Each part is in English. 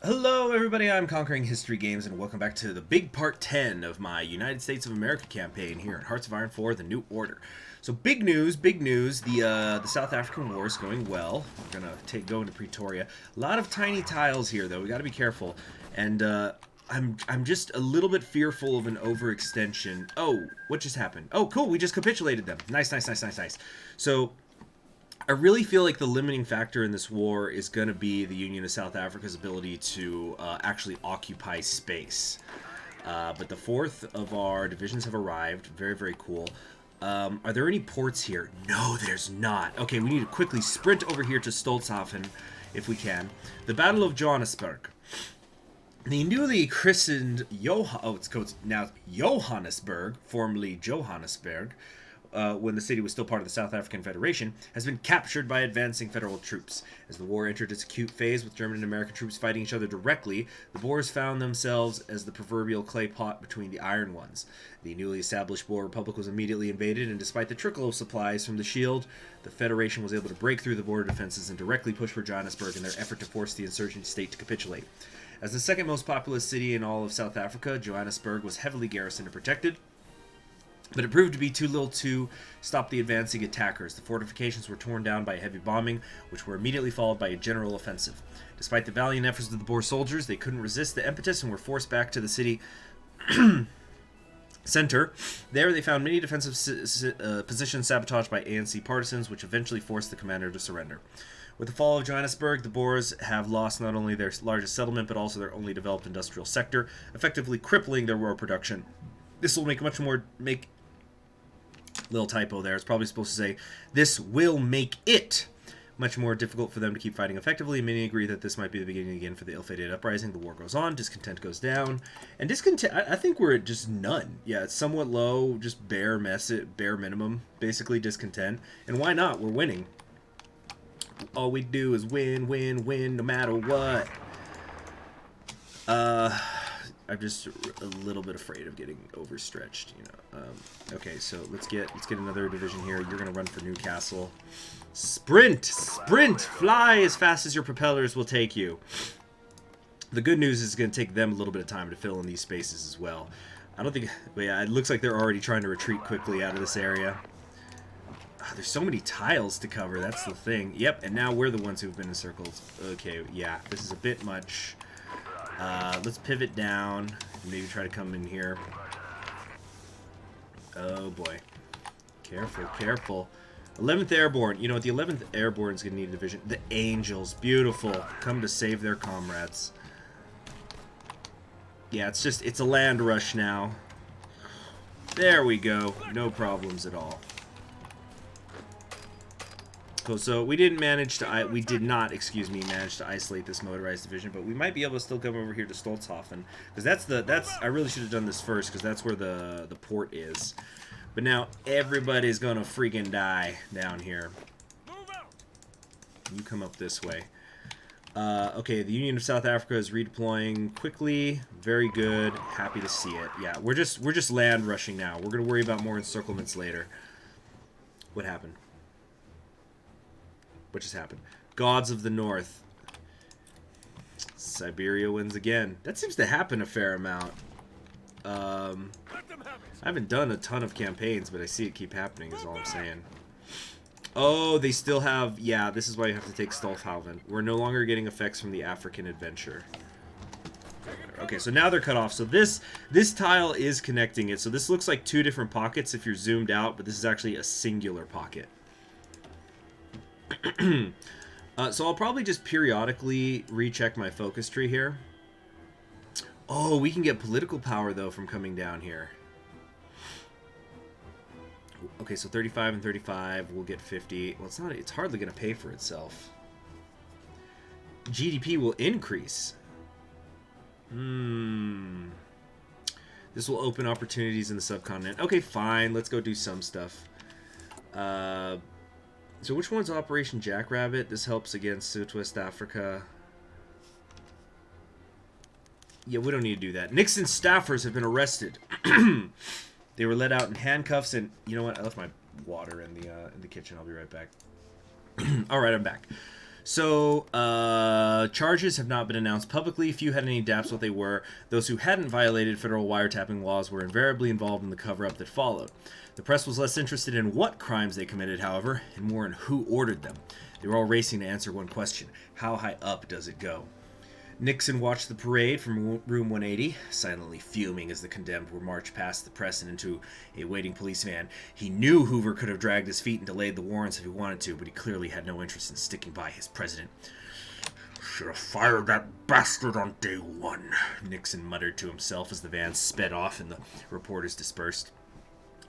Hello everybody, I'm Conquering History Games and welcome back to the big part 10 of my United States of America campaign here at Hearts of Iron 4, The New Order. So big news, the South African War is going well. We're going to go into Pretoria. A lot of tiny tiles here though, we got to be careful. And I'm just a little bit fearful of an overextension. Oh, what just happened? Oh cool, we just capitulated them. Nice. So I really feel like the limiting factor in this war is going to be the Union of South Africa's ability to actually occupy space. But the fourth of our divisions have arrived. Very, very cool. Are there any ports here? No, there's not. Okay, we need to quickly sprint over here to Stolzhaven if we can. The Battle of Johannesburg. The newly christened it's now Johannesburg, formerly Johannesburg, when the city was still part of the South African Federation, has been captured by advancing federal troops. As the war entered its acute phase with German and American troops fighting each other directly, the Boers found themselves as the proverbial clay pot between the iron ones. The newly established Boer Republic was immediately invaded, and despite the trickle of supplies from the Shield, the Federation was able to break through the border defenses and directly push for Johannesburg in their effort to force the insurgent state to capitulate. As the second most populous city in all of South Africa, Johannesburg was heavily garrisoned and protected, but it proved to be too little to stop the advancing attackers. The fortifications were torn down by heavy bombing, which were immediately followed by a general offensive. Despite the valiant efforts of the Boer soldiers, they couldn't resist the impetus and were forced back to the city center. There they found many defensive positions sabotaged by ANC partisans, which eventually forced the commander to surrender. With the fall of Johannesburg, the Boers have lost not only their largest settlement, but also their only developed industrial sector, effectively crippling their war production. This will make little typo there. It's probably supposed to say, this will make it much more difficult for them to keep fighting effectively. Many agree that this might be the beginning again for the ill-fated uprising. The war goes on, discontent goes down, and discontent, I think we're at just none. Yeah, it's somewhat low, just bare minimum, basically discontent. And why not? We're winning. All we do is win, no matter what. I'm just a little bit afraid of getting overstretched, you know. Okay, so let's get another division here. You're gonna run for Newcastle. Sprint, fly as fast as your propellers will take you. The good news is it's gonna take them a little bit of time to fill in these spaces as well. I don't think, but yeah, it looks like they're already trying to retreat quickly out of this area. There's so many tiles to cover. That's the thing. Yep, and now we're the ones who've been encircled. Okay, yeah, this is a bit much. Let's pivot down and maybe try to come in here. Oh boy. Careful. 11th Airborne. You know what? The 11th Airborne is going to need a division. The Angels. Beautiful. Come to save their comrades. Yeah, it's a land rush now. There we go. No problems at all. Cool. So we did not manage to isolate this motorized division, but we might be able to still come over here to Stolzhaven, because I really should have done this first, because that's where the port is. But now everybody's gonna freaking die down here. You come up this way. Okay, the Union of South Africa is redeploying quickly. Very good. Happy to see it. Yeah, we're just land rushing now. We're gonna worry about more encirclements later. What happened? What just happened? Gods of the North. Siberia wins again. That seems to happen a fair amount. I haven't done a ton of campaigns, but I see it keep happening is all I'm saying. Oh, they still have... Yeah, this is why you have to take Stolzhaven. We're no longer getting effects from the African adventure. Okay, so now they're cut off. So this tile is connecting it. So this looks like two different pockets if you're zoomed out, but this is actually a singular pocket. So I'll probably just periodically recheck my focus tree here. Oh, we can get political power though from coming down here. Okay, so 35 and 35, we'll get 50. Well, it's hardly going to pay for itself. GDP will increase. This will open opportunities in the subcontinent. Okay, fine. Let's go do some stuff. So which one's Operation Jackrabbit? This helps against Southwest Africa. Yeah, we don't need to do that. Nixon's staffers have been arrested. They were let out in handcuffs, and you know what? I left my water in the kitchen. I'll be right back. All right, I'm back. So, charges have not been announced publicly. Few had any doubts what they were. Those who hadn't violated federal wiretapping laws were invariably involved in the cover-up that followed. The press was less interested in what crimes they committed, however, and more in who ordered them. They were all racing to answer one question: how high up does it go? Nixon watched the parade from room 180, silently fuming as the condemned were marched past the press and into a waiting police van. He knew Hoover could have dragged his feet and delayed the warrants if he wanted to, but he clearly had no interest in sticking by his president. "Should have fired that bastard on day one," Nixon muttered to himself as the van sped off and the reporters dispersed.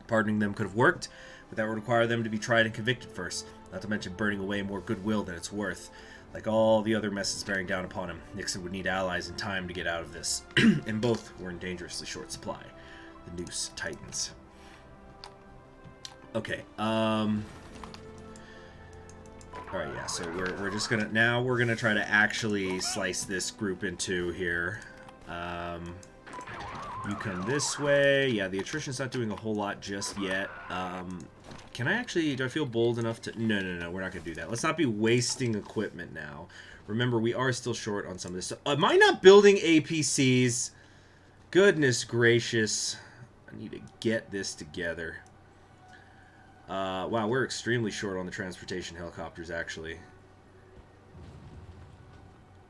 Pardoning them could have worked, but that would require them to be tried and convicted first, not to mention burning away more goodwill than it's worth. Like all the other messes bearing down upon him, Nixon would need allies and time to get out of this, and both were in dangerously short supply. The noose tightens. Okay, alright, yeah, so we're just gonna, now we're gonna try to actually slice this group in two here. You come this way. Yeah, the attrition's not doing a whole lot just yet. Can I actually, do I feel bold enough to, no, we're not going to do that. Let's not be wasting equipment now. Remember, we are still short on some of this. So, am I not building APCs? Goodness gracious. I need to get this together. Wow, we're extremely short on the transportation helicopters, actually.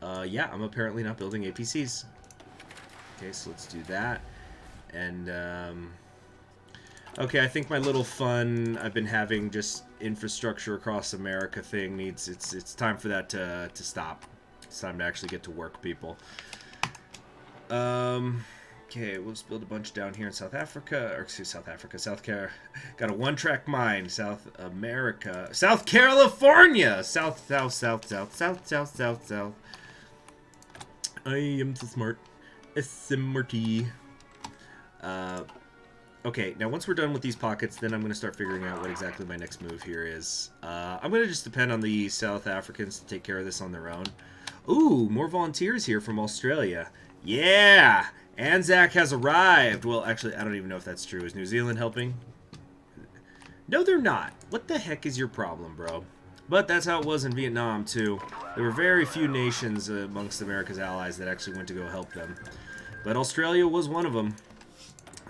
Yeah, I'm apparently not building APCs. Okay, so let's do that. And, okay, I think my little fun I've been having just infrastructure across America thing needs, it's time for that to stop. It's time to actually get to work, people. Okay, we'll just build a bunch down here in South Africa, or excuse South Carolina. Got a one-track mind, South America, South California, South. I am so smart. SMRT. Okay, now once we're done with these pockets, then I'm going to start figuring out what exactly my next move here is. I'm going to just depend on the South Africans to take care of this on their own. Ooh, more volunteers here from Australia. Yeah! Anzac has arrived! Well, actually, I don't even know if that's true. Is New Zealand helping? No, they're not. What the heck is your problem, bro? But that's how it was in Vietnam, too. There were very few nations amongst America's allies that actually went to go help them. But Australia was one of them.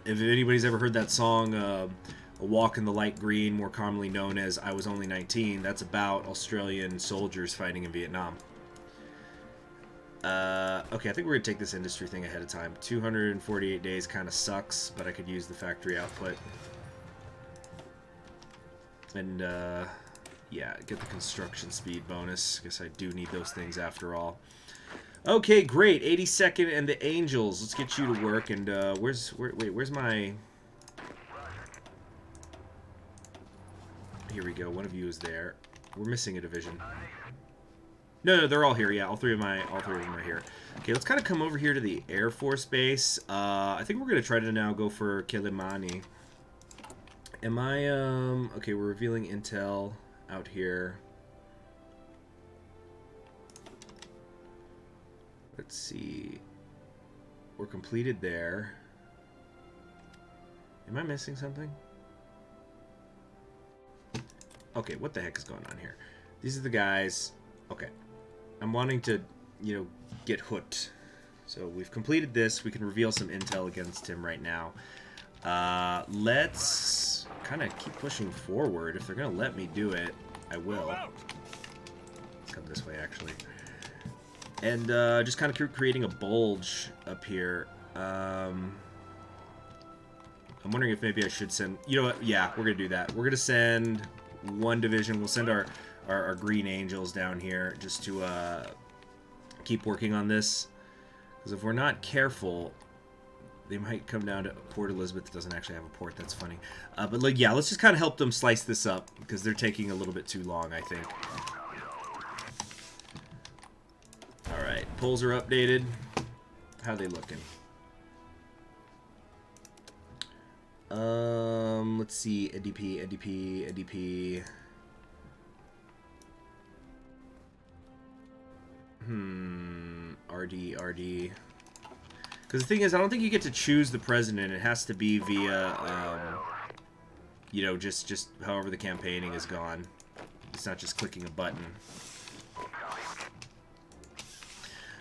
If anybody's ever heard that song, A Walk in the Light Green, more commonly known as I Was Only 19, that's about Australian soldiers fighting in Vietnam. Okay, I think we're going to take this industry thing ahead of time. 248 days kind of sucks, but I could use the factory output. And, yeah, get the construction speed bonus. Guess I do need those things after all. Okay, great. 82nd and the Angels. Let's get you to work. And where's my... Here we go. One of you is there. We're missing a division. No, they're all here. Yeah, all three of them are here. Okay, let's kind of come over here to the Air Force Base. I think we're gonna try to now go for Kilimani. Am I okay, we're revealing intel out here. Let's see. We're completed there. Am I missing something? Okay, what the heck is going on here? These are the guys. Okay. I'm wanting to, you know, get hooked. So we've completed this. We can reveal some intel against him right now. Let's kind of keep pushing forward. If they're going to let me do it, I will. Let's come this way, actually. And just kind of creating a bulge up here. I'm wondering if maybe I should send... You know what? Yeah, we're going to do that. We're going to send one division. We'll send our Green Angels down here just to keep working on this. Because if we're not careful, they might come down to Port Elizabeth that doesn't actually have a port. That's funny. But like, yeah, let's just kind of help them slice this up because they're taking a little bit too long, I think. Alright, polls are updated. How are they looking? Let's see. NDP. RD. Because the thing is, I don't think you get to choose the president. It has to be via, you know, just however the campaigning is gone. It's not just clicking a button.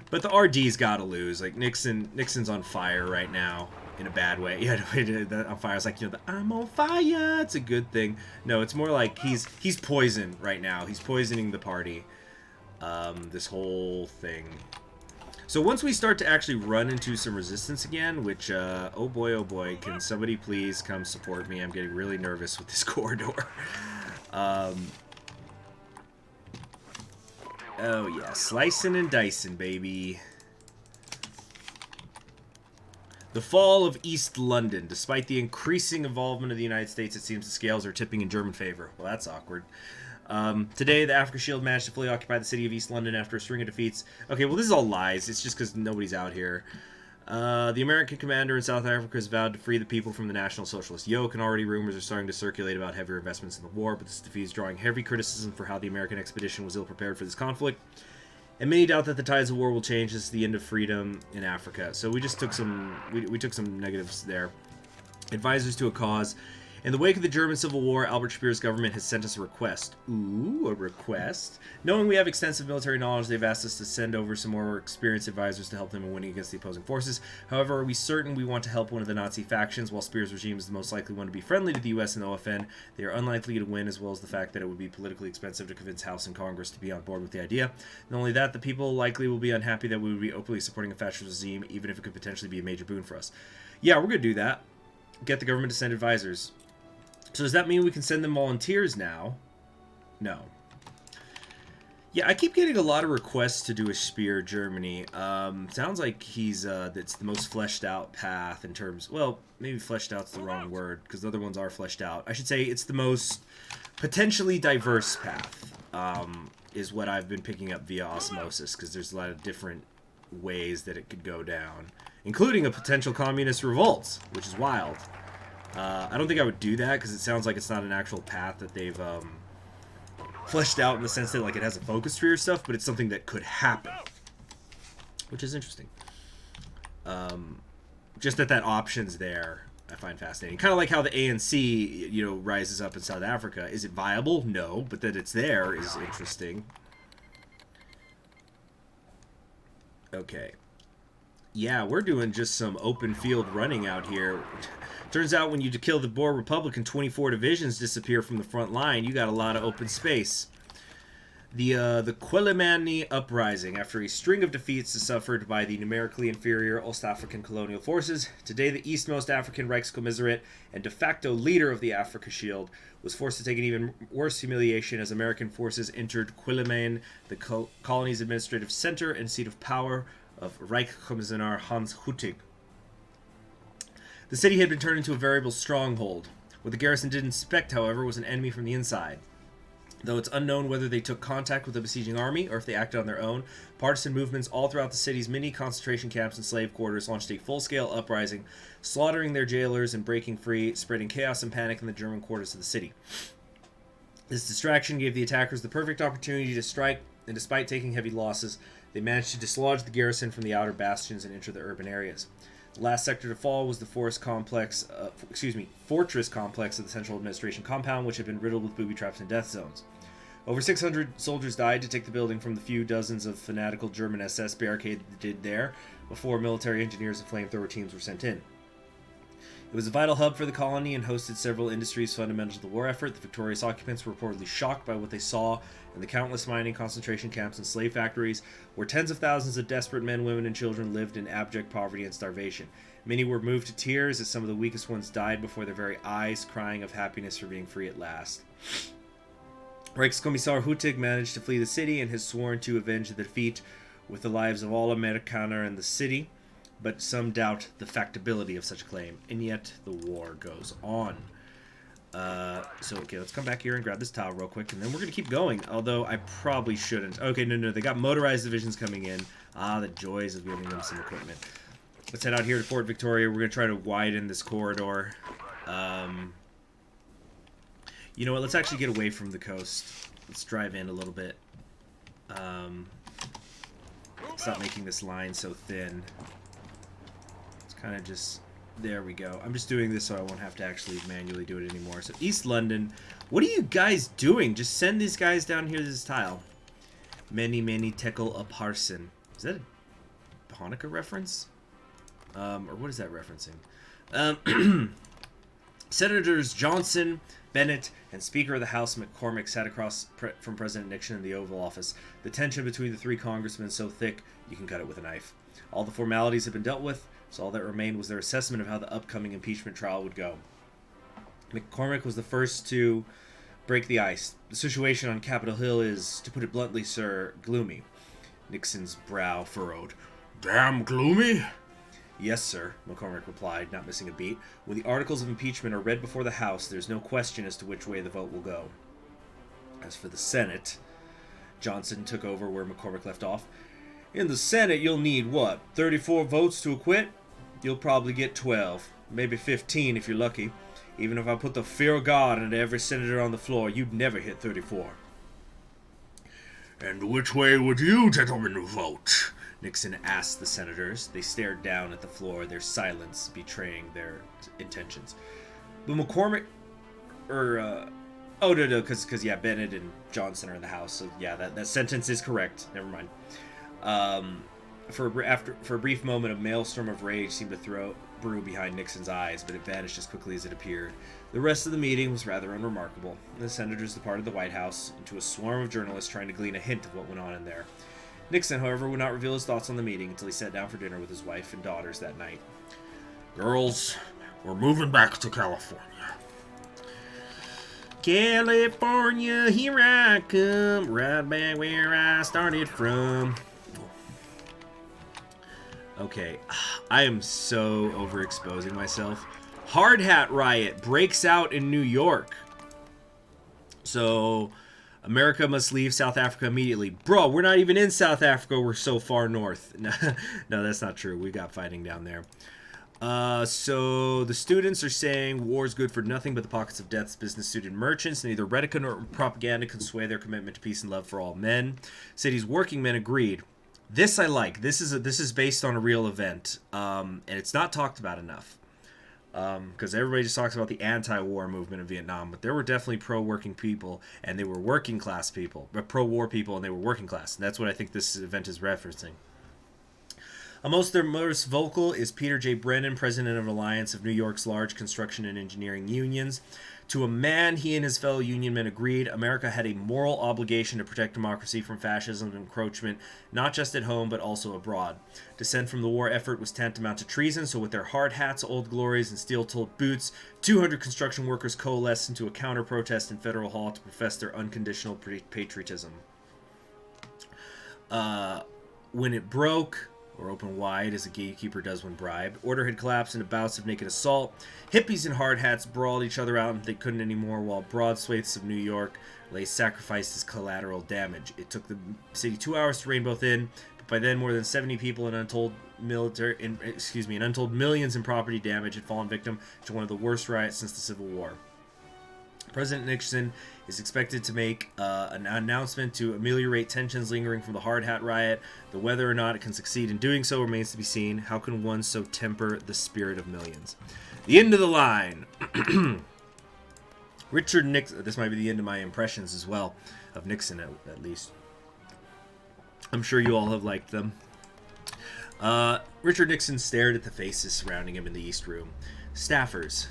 But the RD's got to lose. Like, Nixon's on fire right now. In a bad way. Yeah, on fire. It's like, you know, the I'm on fire. It's a good thing. No, it's more like he's poisoned right now. He's poisoning the party. This whole thing. So once we start to actually run into some resistance again, which, oh boy, can somebody please come support me? I'm getting really nervous with this corridor. Oh yeah, slicing and dicing, baby. The fall of East London. Despite the increasing involvement of the United States, it seems the scales are tipping in German favor. Well, that's awkward. Today, the Africa Shield managed to fully occupy the city of East London after a string of defeats. Okay, well, this is all lies. It's just because nobody's out here. The American commander in South Africa has vowed to free the people from the National Socialist yoke, and already rumors are starting to circulate about heavier investments in the war, but this defeat is drawing heavy criticism for how the American expedition was ill-prepared for this conflict. And many doubt that the tides of war will change. This is the end of freedom in Africa. So we just took some, we took some negatives there. Advisors to a cause. In the wake of the German Civil War, Albert Speer's government has sent us a request. Ooh, a request. Knowing we have extensive military knowledge, they've asked us to send over some more experienced advisors to help them in winning against the opposing forces. However, are we certain we want to help one of the Nazi factions? While Speer's regime is the most likely one to be friendly to the U.S. and the OFN, they are unlikely to win, as well as the fact that it would be politically expensive to convince House and Congress to be on board with the idea. Not only that, the people likely will be unhappy that we would be openly supporting a fascist regime, even if it could potentially be a major boon for us. Yeah, we're going to do that. Get the government to send advisors. So does that mean we can send them volunteers now? No. Yeah, I keep getting a lot of requests to do a Speer Germany. Sounds like he's that's the most fleshed out path in terms. Well, maybe fleshed out's the wrong word because the other ones are fleshed out. I should say it's the most potentially diverse path. Is what I've been picking up via osmosis because there's a lot of different ways that it could go down, including a potential communist revolt, which is wild. I don't think I would do that because it sounds like it's not an actual path that they've fleshed out in the sense that like it has a focus tree or stuff, but it's something that could happen, which is interesting. Just that option's there, I find fascinating. Kind of like how the ANC, you know, rises up in South Africa. Is it viable? No, but that it's there is interesting. Okay. Yeah, we're doing just some open field running out here. Turns out when you kill the Boer Republic and 24 divisions disappear from the front line, you got a lot of open space. The Quelimane Uprising. After a string of defeats suffered by the numerically inferior Ostafrican colonial forces, today the Eastmost African Reichskommissariat and de facto leader of the Africa Shield was forced to take an even worse humiliation as American forces entered Quelimane, the colony's administrative center and seat of power of Reichskommissar Hans Hüttig. The city had been turned into a veritable stronghold. What the garrison didn't suspect, however, was an enemy from the inside. Though it's unknown whether they took contact with the besieging army or if they acted on their own, partisan movements all throughout the city's many concentration camps and slave quarters launched a full-scale uprising, slaughtering their jailers and breaking free, spreading chaos and panic in the German quarters of the city. This distraction gave the attackers the perfect opportunity to strike, and despite taking heavy losses, they managed to dislodge the garrison from the outer bastions and enter the urban areas. The last sector to fall was the fortress complex of the Central Administration Compound, which had been riddled with booby traps and death zones. Over 600 soldiers died to take the building from the few dozens of fanatical German SS barricaded there before military engineers and flamethrower teams were sent in. It was a vital hub for the colony and hosted several industries fundamental to the war effort. The victorious occupants were reportedly shocked by what they saw in the countless mining concentration camps and slave factories, where tens of thousands of desperate men, women, and children lived in abject poverty and starvation. Many were moved to tears as some of the weakest ones died before their very eyes, crying of happiness for being free at last. Reichskommissar Hüttig managed to flee the city and has sworn to avenge the defeat with the lives of all Amerikaner in the city, but some doubt the factability of such a claim, and yet the war goes on. Okay, let's come back here and grab this tile real quick, and then we're going to keep going, although I probably shouldn't. Okay, no, they got motorized divisions coming in. Ah, the joys of giving them some equipment. Let's head out here to Fort Victoria. We're going to try to widen this corridor. You know what, let's actually get away from the coast. Let's drive in a little bit. Stop making this line so thin. It's kind of just... There we go. I'm just doing this so I won't have to actually manually do it anymore. So East London. What are you guys doing? Just send these guys down here to this tile. Many tekel a parson. Is that a Hanukkah reference? Or what is that referencing? Senators Johnson, Bennett, and Speaker of the House McCormick sat across from President Nixon in the Oval Office. The tension between the three congressmen so thick you can cut it with a knife. All the formalities had been dealt with, so all that remained was their assessment of how the upcoming impeachment trial would go. McCormick was the first to break the ice. The situation on Capitol Hill is, to put it bluntly, sir, gloomy. Nixon's brow furrowed. Damn gloomy? Yes, sir, McCormick replied, not missing a beat. When the articles of impeachment are read before the House, there's no question as to which way the vote will go. As for the Senate, Johnson took over where McCormick left off. In the Senate, you'll need, 34 votes to acquit? You'll probably get 12, maybe 15 if you're lucky. Even if I put the fear of God into every senator on the floor, you'd never hit 34. And which way would you gentlemen vote? Nixon asked the senators. They stared down at the floor, their silence betraying their intentions. But McCormick, because Bennett and Johnson are in the House, so yeah, that sentence is correct. Never mind. For a brief moment, a maelstrom of rage seemed to brew behind Nixon's eyes, but it vanished as quickly as it appeared. The rest of the meeting was rather unremarkable. The senators departed the White House into a swarm of journalists trying to glean a hint of what went on in there. Nixon, however, would not reveal his thoughts on the meeting until he sat down for dinner with his wife and daughters that night. Girls, we're moving back to California. California, here I come, right back where I started from. Okay, I am so overexposing myself. Hard Hat Riot breaks out in New York. So, America must leave South Africa immediately. Bro, we're not even in South Africa. We're so far north. No, that's not true. We got fighting down there. So the students are saying war's good for nothing but the pockets of death's business-suited merchants. Neither rhetoric nor propaganda can sway their commitment to peace and love for all men. City's working men agreed. This I like. This is based on a real event, and it's not talked about enough. Because everybody just talks about the anti-war movement in Vietnam, but there were definitely pro-working people, and they were working class people, but pro-war people, and they were working class. And that's what I think this event is referencing. Amongst their most vocal is Peter J. Brennan, president of Alliance of New York's large construction and engineering unions. To a man, he and his fellow union men agreed America had a moral obligation to protect democracy from fascism and encroachment, not just at home, but also abroad. Dissent from the war effort was tantamount to treason, so with their hard hats, old glories, and steel-toed boots, 200 construction workers coalesced into a counter-protest in Federal Hall to profess their unconditional patriotism. When it broke, or open wide as a gatekeeper does when bribed, order had collapsed into bouts of naked assault. Hippies in hard hats brawled each other out and they couldn't anymore, while broad swathes of New York lay sacrificed as collateral damage. It took the city 2 hours to rein both in, but by then more than 70 people and untold millions in property damage had fallen victim to one of the worst riots since the Civil War. President Nixon is expected to make an announcement to ameliorate tensions lingering from the Hard Hat Riot. Though whether or not it can succeed in doing so remains to be seen. How can one so temper the spirit of millions? The end of the line. Richard Nixon. This might be the end of my impressions as well, of Nixon at least. I'm sure you all have liked them. Richard Nixon stared at the faces surrounding him in the East Room. Staffers,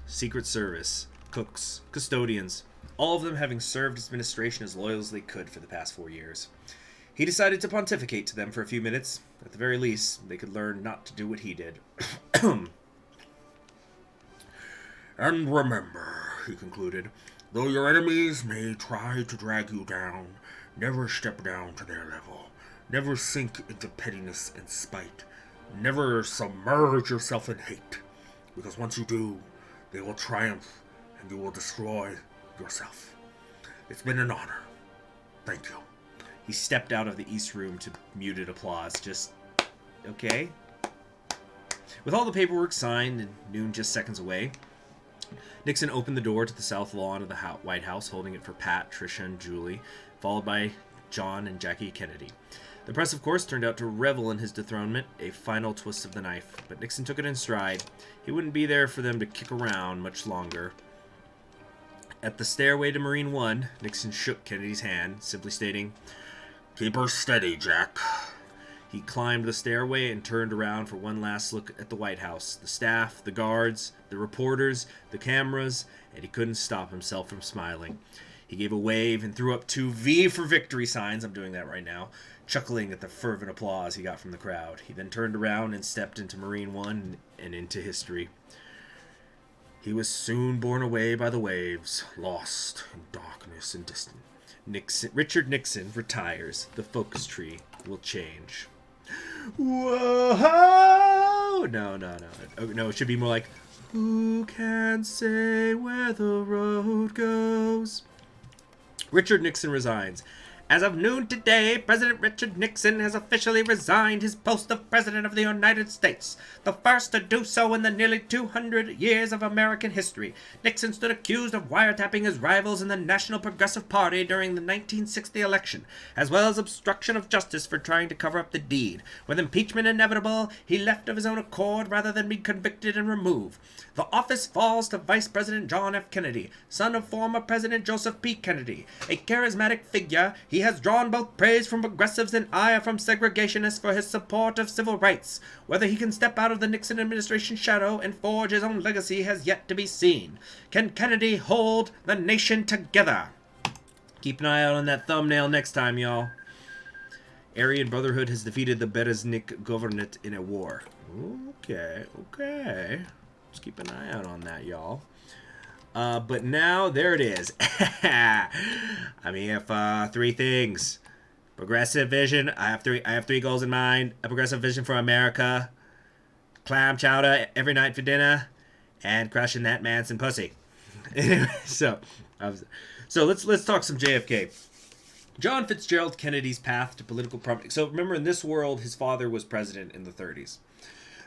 Secret Service, cooks, custodians, all of them having served his administration as loyal as they could for the past 4 years. He decided to pontificate to them for a few minutes. At the very least, they could learn not to do what he did. And remember, he concluded, though your enemies may try to drag you down, never step down to their level. Never sink into pettiness and spite. Never submerge yourself in hate. Because once you do, they will triumph and you will destroy yourself. It's been an honor. Thank you. He stepped out of the East Room to muted applause. Just, okay. With all the paperwork signed and noon just seconds away, Nixon opened the door to the south lawn of the White House, holding it for Pat, Tricia, and Julie, followed by John and Jackie Kennedy. The press, of course, turned out to revel in his dethronement, a final twist of the knife, but Nixon took it in stride. He wouldn't be there for them to kick around much longer. At the stairway to Marine One, Nixon shook Kennedy's hand, simply stating, "Keep her steady, Jack." He climbed the stairway and turned around for one last look at the White House, the staff, the guards, the reporters, the cameras, and he couldn't stop himself from smiling. He gave a wave and threw up 2 V for victory signs. I'm doing that right now, chuckling at the fervent applause he got from the crowd. He then turned around and stepped into Marine One and into history. He was soon borne away by the waves, lost in darkness and distance. Richard Nixon retires. The focus tree will change. Whoa! No. Oh, no, it should be more like, who can say where the road goes? Richard Nixon resigns. As of noon today, President Richard Nixon has officially resigned his post of President of the United States, the first to do so in the nearly 200 years of American history. Nixon stood accused of wiretapping his rivals in the National Progressive Party during the 1960 election, as well as obstruction of justice for trying to cover up the deed. With impeachment inevitable, he left of his own accord rather than be convicted and removed. The office falls to Vice President John F. Kennedy, son of former President Joseph P. Kennedy. A charismatic figure, he has drawn both praise from progressives and ire from segregationists for his support of civil rights. Whether he can step out of the Nixon administration's shadow and forge his own legacy has yet to be seen. Can Kennedy hold the nation together? Keep an eye out on that thumbnail next time, y'all. Aryan Brotherhood has defeated the Bereznik Governorate in a war. Okay. Let's keep an eye out on that, y'all. But now, there it is. I mean, if 3 things. Progressive vision. I have three goals in mind. A progressive vision for America. Clam chowder every night for dinner. And crushing that Manson pussy. Anyway, so let's talk some JFK. John Fitzgerald Kennedy's path to political prominence. So remember, in this world, his father was president in the 30s.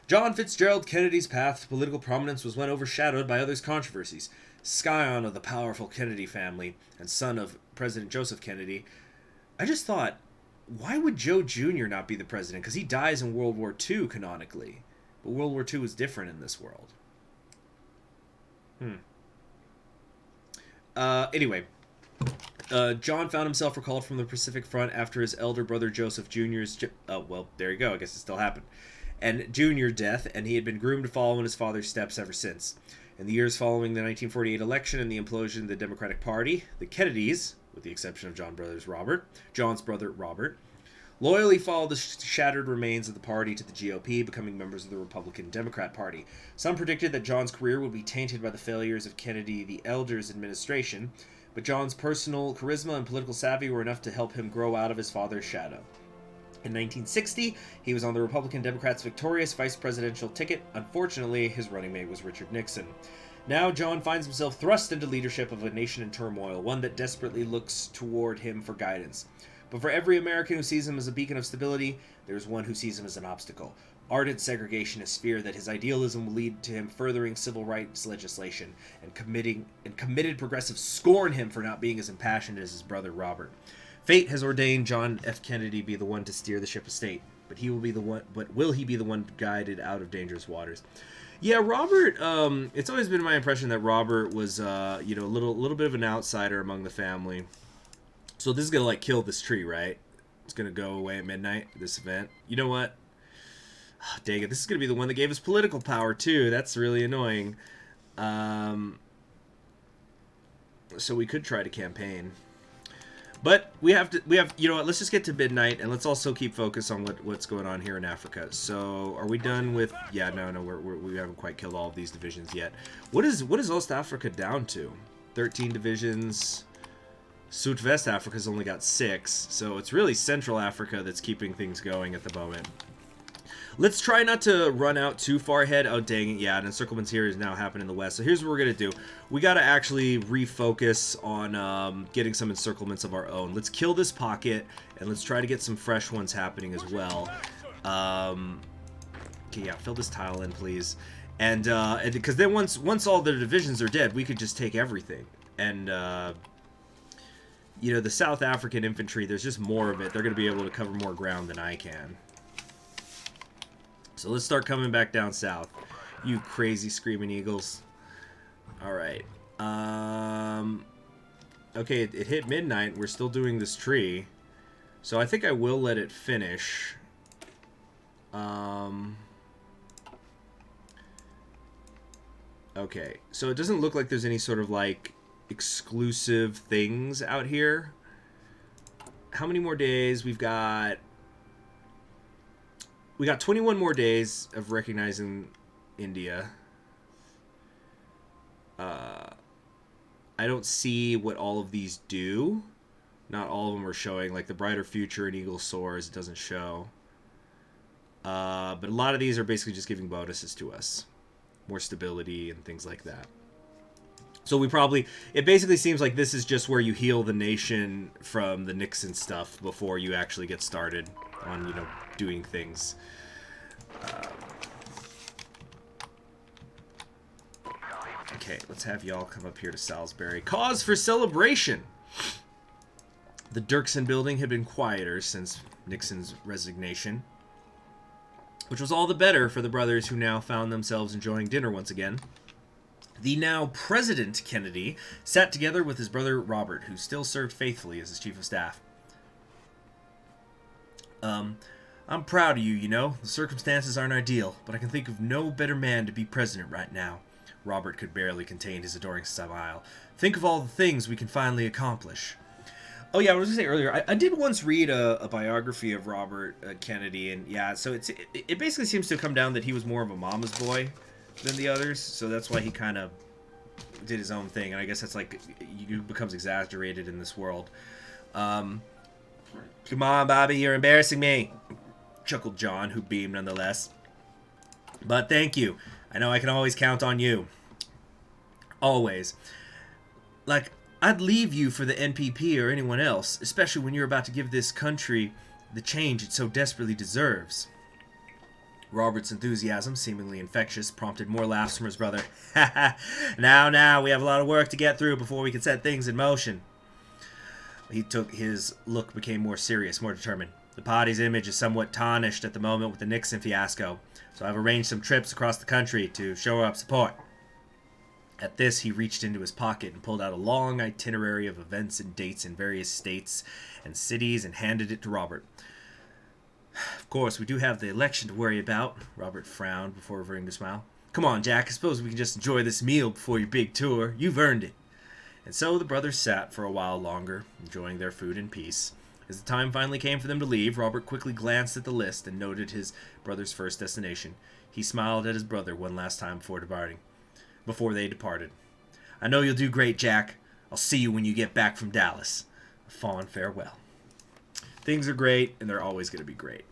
John Fitzgerald Kennedy's path to political prominence was one overshadowed by others' controversies. Scion of the powerful Kennedy family and son of President Joseph Kennedy. I just thought, why would Joe Jr. not be the president? Because he dies in World War II canonically. But World War II was different in this world. Anyway, John found himself recalled from the Pacific Front after his elder brother Joseph Jr.'s... well, there you go. I guess it still happened. And Jr. death, and he had been groomed to follow in his father's steps ever since. In the years following the 1948 election and the implosion of the Democratic Party, the Kennedys, with the exception of John's brother Robert, loyally followed the shattered remains of the party to the GOP, becoming members of the Republican Democrat Party. Some predicted that John's career would be tainted by the failures of Kennedy the Elder's administration, but John's personal charisma and political savvy were enough to help him grow out of his father's shadow. In 1960, he was on the Republican Democrats' victorious vice presidential ticket. Unfortunately, his running mate was Richard Nixon. Now, John finds himself thrust into leadership of a nation in turmoil, one that desperately looks toward him for guidance. But for every American who sees him as a beacon of stability, there's one who sees him as an obstacle. Ardent segregationists fear that his idealism will lead to him furthering civil rights legislation, and committed progressives scorn him for not being as impassioned as his brother Robert. Fate has ordained John F. Kennedy be the one to steer the ship of state, but will he be the one guided out of dangerous waters? Yeah, Robert. It's always been my impression that Robert was, a little bit of an outsider among the family. So this is gonna kill this tree, right? It's gonna go away at midnight. This event. You know what? Oh, dang it! This is gonna be the one that gave us political power too. That's really annoying. So we could try to campaign. But we have, you know what, let's just get to midnight, and let's also keep focus on what's going on here in Africa. So, are we done with, we haven't quite killed all of these divisions yet. What is East Africa down to? 13 divisions. Southwest Africa's only got 6, so it's really Central Africa that's keeping things going at the moment. Let's try not to run out too far ahead. Oh, dang it, yeah, and encirclements here is now happening in the west. So here's what we're going to do. We got to actually refocus on getting some encirclements of our own. Let's kill this pocket, and let's try to get some fresh ones happening as well. Okay, yeah, fill this tile in, please. And because then once all the divisions are dead, we could just take everything. And, you know, the South African infantry, there's just more of it. They're going to be able to cover more ground than I can. So let's start coming back down south. You crazy screaming eagles. Alright. Okay, it hit midnight. We're still doing this tree. So I think I will let it finish. Okay, so it doesn't look like there's any sort of like exclusive things out here. How many more days? We got 21 more days of recognizing India. I don't see what all of these do. Not all of them are showing. Like the Brighter Future and Eagle Soars, it doesn't show. But a lot of these are basically just giving bonuses to us. More stability and things like that. So we probably... It basically seems like this is just where you heal the nation from the Nixon stuff before you actually get started on, you know, doing things. Okay, let's have y'all come up here to Salisbury. Cause for celebration! The Dirksen building had been quieter since Nixon's resignation, which was all the better for the brothers who now found themselves enjoying dinner once again. The now President Kennedy sat together with his brother Robert, who still served faithfully as his chief of staff. I'm proud of you, you know. The circumstances aren't ideal, but I can think of no better man to be president right now. Robert could barely contain his adoring smile. Think of all the things we can finally accomplish. Oh yeah, I was going to say earlier, I did once read a biography of Robert Kennedy, and yeah, so it basically seems to come down that he was more of a mama's boy than the others, so that's why he kind of did his own thing, and I guess that's like, it becomes exaggerated in this world. Come on, Bobby, you're embarrassing me, chuckled John, who beamed nonetheless. But thank you. I know I can always count on you. Always. Like, I'd leave you for the NPP or anyone else, especially when you're about to give this country the change it so desperately deserves. Robert's enthusiasm, seemingly infectious, prompted more laughs from his brother. Ha ha! Now, we have a lot of work to get through before we can set things in motion. His look became more serious, more determined. The party's image is somewhat tarnished at the moment with the Nixon fiasco, so I've arranged some trips across the country to show up support. At this, he reached into his pocket and pulled out a long itinerary of events and dates in various states and cities and handed it to Robert. Of course, we do have the election to worry about. Robert frowned before reverting to smile. Come on, Jack, I suppose we can just enjoy this meal before your big tour. You've earned it. And so the brothers sat for a while longer, enjoying their food in peace. As the time finally came for them to leave, Robert quickly glanced at the list and noted his brother's first destination. He smiled at his brother one last time before they departed. I know you'll do great, Jack. I'll see you when you get back from Dallas. A fond farewell. Things are great, and they're always going to be great.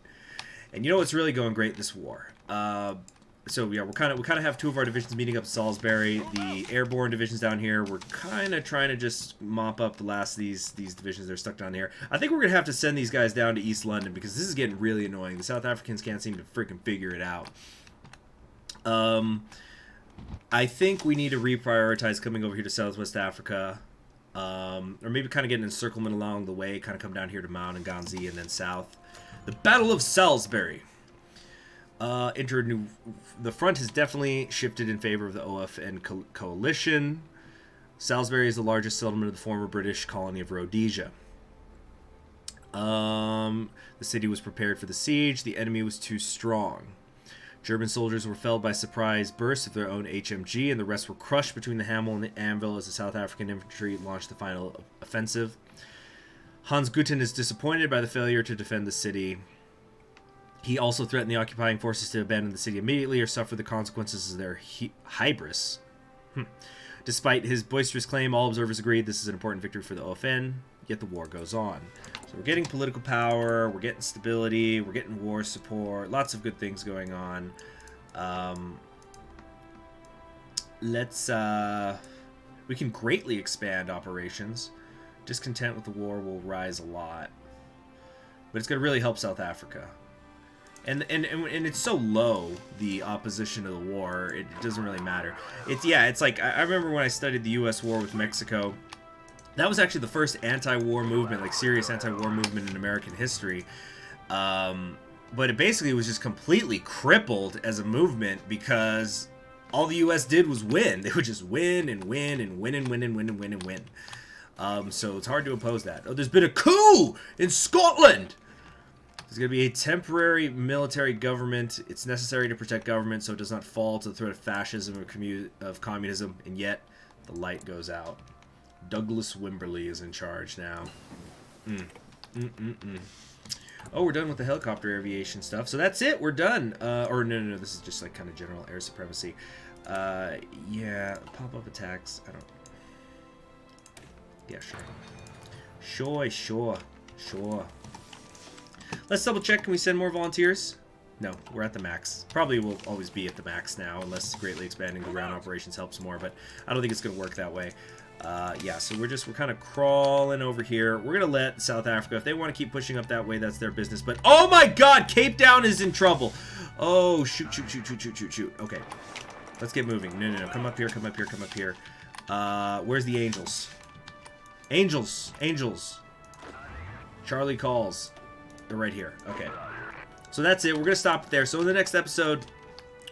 And you know what's really going great this war? So yeah, we kind of have two of our divisions meeting up at Salisbury. The airborne divisions down here, we're kind of trying to just mop up the last of these divisions that are stuck down here. I think we're going to have to send these guys down to East London because this is getting really annoying. The South Africans can't seem to freaking figure it out. I think we need to reprioritize coming over here to Southwest Africa. Or maybe kind of get an encirclement along the way, kind of come down here to Mount and Ganzi and then south. The Battle of Salisbury. The front has definitely shifted in favor of the OFN coalition. Salisbury is the largest settlement of the former British colony of Rhodesia. The city was prepared for the siege. The enemy was too strong. German soldiers were felled by surprise bursts of their own HMG, and the rest were crushed between the Hamel and the Anvil as the South African infantry launched the final offensive. Hans Guten is disappointed by the failure to defend the city. He also threatened the occupying forces to abandon the city immediately or suffer the consequences of their hybris. Despite his boisterous claim, all observers agreed this is an important victory for the OFN, yet the war goes on. So we're getting political power, we're getting stability, we're getting war support, lots of good things going on. We can greatly expand operations. Discontent with the war will rise a lot. But it's going to really help South Africa. And it's so low, the opposition to the war, it doesn't really matter. It's like, I remember when I studied the U.S. war with Mexico, that was actually the first anti-war movement, like serious anti-war movement in American history. But it basically was just completely crippled as a movement because all the U.S. did was win. They would just win and win and win and win and win and win and win. So it's hard to oppose that. Oh, there's been a coup in Scotland! There's going to be a temporary military government. It's necessary to protect government so it does not fall to the threat of fascism or of communism. And yet, the light goes out. Douglas Wimberly is in charge now. Oh, we're done with the helicopter aviation stuff. So that's it. We're done. Or no. This is just like kind of general air supremacy. Yeah, pop-up attacks. I don't... Yeah, sure. Sure. Let's double check. Can we send more volunteers? No, we're at the max. Probably will always be at the max now, unless greatly expanding the ground operations helps more, but I don't think it's going to work that way. Yeah, so we're kind of crawling over here. We're going to let South Africa, if they want to keep pushing up that way, that's their business. But, oh my god, Cape Town is in trouble. Oh, shoot. Okay, let's get moving. No. Come up here. Where's the Angels? Angels. Charlie calls. They're right here. Okay. So that's it. We're going to stop it there. So in the next episode,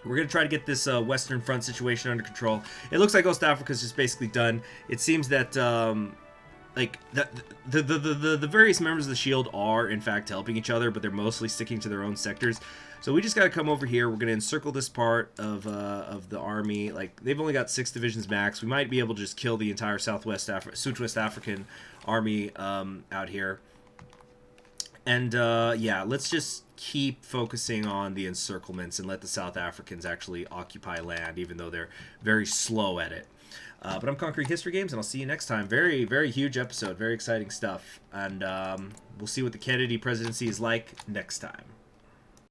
we're going to try to get this Western Front situation under control. It looks like West Africa's just basically done. It seems that like the various members of the Shield are in fact helping each other, but they're mostly sticking to their own sectors. So we just got to come over here. We're going to encircle this part of the army. Like, they've only got 6 divisions max. We might be able to just kill the entire Southwest African army out here. And yeah, let's just keep focusing on the encirclements and let the South Africans actually occupy land, even though they're very slow at it. But I'm Conquering History Games, and I'll see you next time. Very, very huge episode. Very exciting stuff. And we'll see what the Kennedy presidency is like next time.